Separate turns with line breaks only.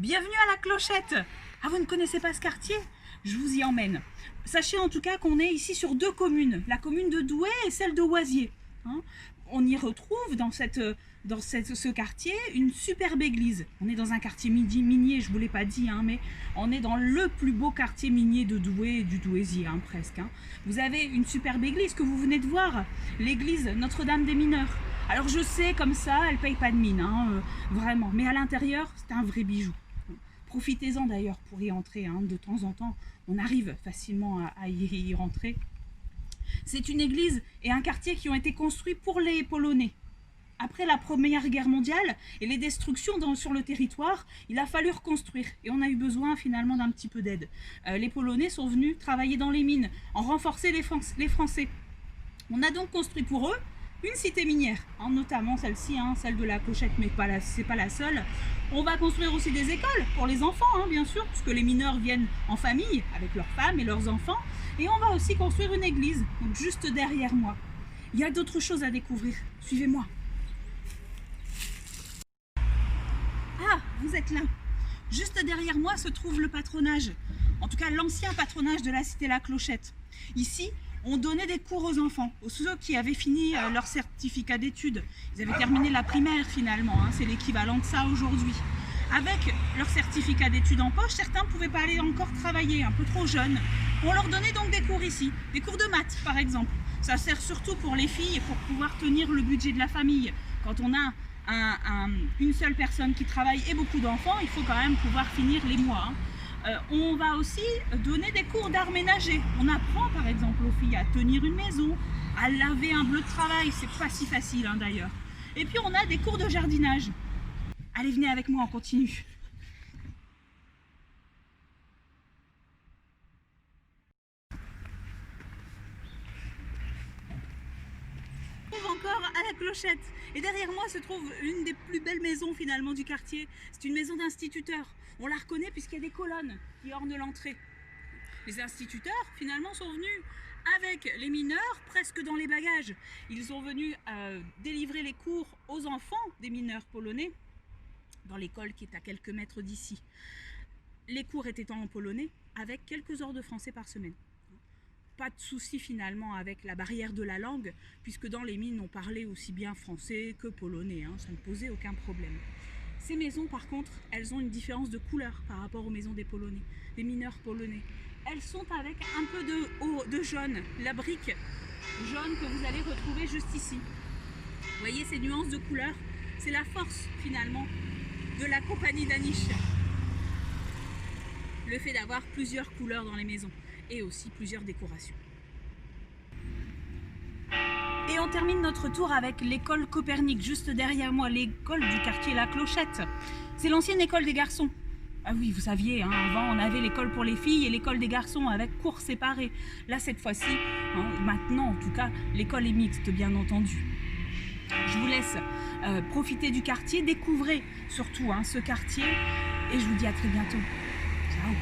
Bienvenue à la Clochette. Ah, vous ne connaissez pas ce quartier? Je vous y emmène. Sachez en tout cas qu'on est ici sur deux communes, la commune de Douai et celle de Oisier. On y retrouve dans ce quartier une superbe église. On est dans un quartier minier, je ne vous l'ai pas dit, mais on est dans le plus beau quartier minier de Douai et du Douaisier, presque. Vous avez une superbe église que vous venez de voir, l'église Notre-Dame des Mineurs. Alors je sais, comme ça, elle ne paye pas de mine, vraiment. Mais à l'intérieur, c'est un vrai bijou. Profitez-en d'ailleurs pour y entrer, de temps en temps. On arrive facilement à y rentrer. C'est une église et un quartier qui ont été construits pour les Polonais. Après la Première Guerre mondiale et les destructions sur le territoire, il a fallu reconstruire et on a eu besoin finalement d'un petit peu d'aide. Les Polonais sont venus travailler dans les mines, en renforcer les Français. On a donc construit pour eux une cité minière, notamment celle-ci, celle de la Clochette, mais c'est pas la seule. On va construire aussi des écoles pour les enfants, bien sûr, puisque les mineurs viennent en famille avec leurs femmes et leurs enfants. Et on va aussi construire une église, donc juste derrière moi. Il y a d'autres choses à découvrir. Suivez-moi. Ah, vous êtes là. Juste derrière moi se trouve le patronage. En tout cas, l'ancien patronage de la cité La Clochette. Ici, on donnait des cours aux enfants, ceux qui avaient fini leur certificat d'études. Ils avaient terminé la primaire finalement, c'est l'équivalent de ça aujourd'hui. Avec leur certificat d'études en poche, certains ne pouvaient pas aller encore travailler, un peu trop jeunes. On leur donnait donc des cours ici, des cours de maths par exemple. Ça sert surtout pour les filles, pour pouvoir tenir le budget de la famille. Quand on a une seule personne qui travaille et beaucoup d'enfants, il faut quand même pouvoir finir les mois. On va aussi donner des cours d'art ménager. On apprend par exemple aux filles à tenir une maison, à laver un bleu de travail, c'est pas si facile d'ailleurs. Et puis on a des cours de jardinage. Allez, venez avec moi, on continue. On trouve encore à la Clochette. Et derrière moi se trouve une des plus belles maisons finalement du quartier. C'est une maison d'instituteur. On la reconnaît puisqu'il y a des colonnes qui ornent l'entrée. Les instituteurs finalement sont venus avec les mineurs presque dans les bagages. Ils sont venus délivrer les cours aux enfants des mineurs polonais dans l'école qui est à quelques mètres d'ici. Les cours étaient en polonais avec quelques heures de français par semaine. Pas de souci finalement avec la barrière de la langue, puisque dans les mines on parlait aussi bien français que polonais, ça ne posait aucun problème. Ces maisons par contre, elles ont une différence de couleur par rapport aux maisons des Polonais, des mineurs polonais. Elles sont avec un peu de jaune, la brique jaune que vous allez retrouver juste ici. Vous voyez ces nuances de couleurs, c'est la force finalement de la compagnie Danish. Le fait d'avoir plusieurs couleurs dans les maisons et aussi plusieurs décorations. Et on termine notre tour avec l'école Copernic, juste derrière moi, l'école du quartier La Clochette. C'est l'ancienne école des garçons. Ah oui, vous saviez, avant on avait l'école pour les filles et l'école des garçons avec cours séparés. Là, cette fois-ci, maintenant en tout cas, l'école est mixte, bien entendu. Je vous laisse profiter du quartier, découvrez surtout ce quartier et je vous dis à très bientôt. Ciao.